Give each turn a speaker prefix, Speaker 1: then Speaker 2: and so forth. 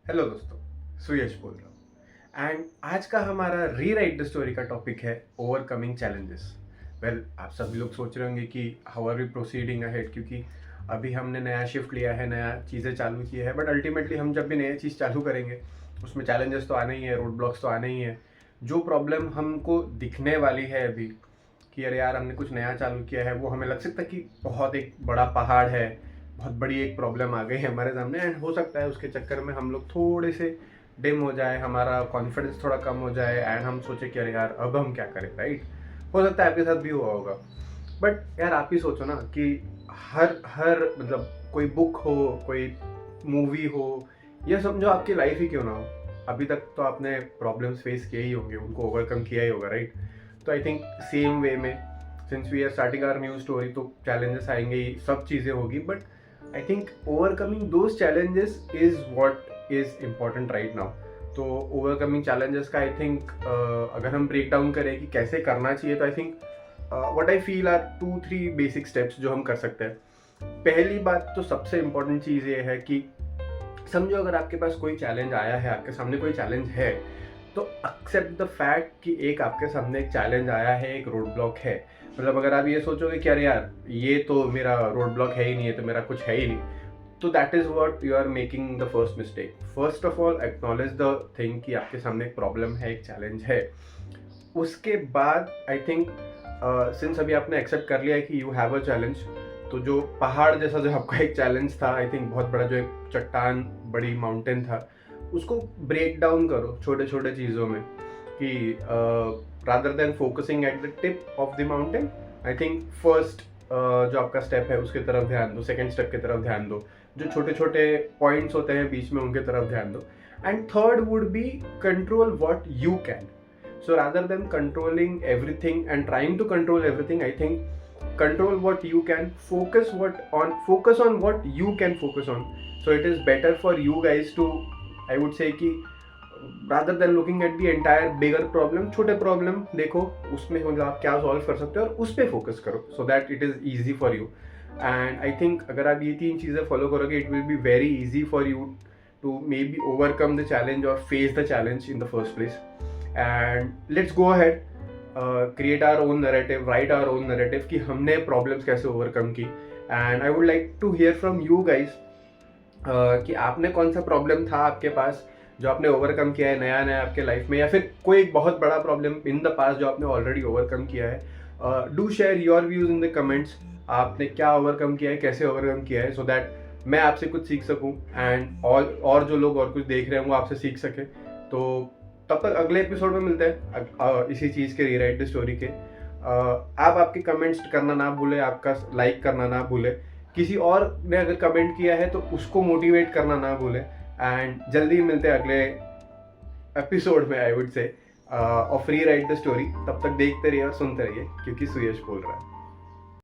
Speaker 1: Hello दोस्तों, सुयश बोल रहा हूँ एंड आज का हमारा री राइट द स्टोरी का टॉपिक है ओवरकमिंग चैलेंजेस। वेल, आप सभी लोग सोच रहे होंगे कि how are we proceeding ahead, क्योंकि अभी हमने नया शिफ्ट लिया है, नया चीज़ें चालू की है। बट अल्टीमेटली हम जब भी नई चीज़ चालू करेंगे उसमें चैलेंजेस तो आने ही है, रोड ब्लॉक्स तो आने ही है। जो प्रॉब्लम हमको दिखने वाली है अभी कि अरे यार हमने कुछ नया चालू किया है, वो हमें लग सकता है कि बहुत एक बड़ा पहाड़ है, बहुत बड़ी एक प्रॉब्लम आ गई है हमारे सामने। एंड हो सकता है उसके चक्कर में हम लोग थोड़े से डिम हो जाए, हमारा कॉन्फिडेंस थोड़ा कम हो जाए एंड हम सोचे कि अरे यार अब हम क्या करें, राइट। हो सकता है आपके साथ भी हुआ होगा। बट यार आप ही सोचो ना कि हर हर मतलब कोई बुक हो, कोई मूवी हो, या समझो आपकी लाइफ ही क्यों ना हो, अभी तक तो आपने प्रॉब्लम्स फेस किए ही होंगे, उनको ओवरकम किया ही होगा, राइट। तो आई थिंक सेम वे में since we are starting our new story, तो चैलेंजेस आएंगे ही, सब चीज़ें होगी। But I think overcoming those challenges is what is important right now. तो ओवरकमिंग चैलेंजेस का आई थिंक अगर हम ब्रेक डाउन करें कि कैसे करना चाहिए, तो I think what I feel are 2-3 basic steps जो हम कर सकते हैं। पहली बात तो सबसे इम्पॉर्टेंट चीज़ ये है कि समझो अगर आपके पास कोई चैलेंज आया है, आपके सामने कोई चैलेंज है, तो एक्सेप्ट द फैक्ट कि एक आपके सामने एक चैलेंज आया है, एक रोड ब्लॉक है। मतलब अगर आप ये सोचोगे कि अरे यार ये तो मेरा रोड ब्लॉक है ही नहीं, है तो मेरा कुछ है ही नहीं, तो that is what you are making the first mistake. First of all acknowledge the thing कि आपके सामने एक प्रॉब्लम है, एक चैलेंज है। उसके बाद आई थिंक सिंस अभी आपने एक्सेप्ट कर लिया है कि यू हैव अ चैलेंज, तो जो पहाड़ जैसा जो आपका एक चैलेंज था, आई थिंक बहुत बड़ा, जो एक चट्टान बड़ी माउंटेन था, उसको ब्रेक डाउन करो छोटे छोटे चीज़ों में। कि rather than focusing at the tip of the mountain, I think first जो आपका स्टेप है उसके तरफ ध्यान दो, सेकेंड स्टेप की तरफ ध्यान दो, जो छोटे छोटे पॉइंट्स होते हैं बीच में उनके तरफ ध्यान दो। And third would be control what you can. So rather than controlling everything and trying to control everything, I think control what you can, focus on what you can focus on. So it is better for you guys to, I would say कि rather than looking at the entire bigger problem, छोटे problem देखो, उसमें मतलब आप क्या solve कर सकते हो और उस पर फोकस करो, so that it is easy for you. And I think अगर आप ये तीन चीज़ें फॉलो करोगे, it will be very easy for you to maybe overcome the challenge or face the challenge in the first place. And let's go ahead, create our own narrative, write our own narrative कि हमने problems कैसे overcome की। And I would like to hear from you guys कि आपने कौन सा problem था आपके पास जो आपने ओवरकम किया है नया नया आपके लाइफ में, या फिर कोई बहुत बड़ा प्रॉब्लम इन द पास्ट जो आपने ऑलरेडी ओवरकम किया है। Do share your views in the comments, आपने क्या ओवरकम किया है, कैसे ओवरकम किया है, सो दैट मैं आपसे कुछ सीख सकूं एंड और जो लोग और कुछ देख रहे हैं वो आपसे सीख सके। तो तब तक अगले एपिसोड में मिलते हैं इसी चीज़ के रीराइट द स्टोरी के। आप आपके कमेंट्स करना ना भूले, आपका लाइक करना ना भूले, किसी और ने अगर कमेंट किया है तो उसको मोटिवेट करना ना भूले। एंड जल्दी मिलते हैं अगले एपिसोड में, I would say of rewrite the story. तब तक देखते रहिए और सुनते रहिए, क्योंकि सुयश बोल रहा है।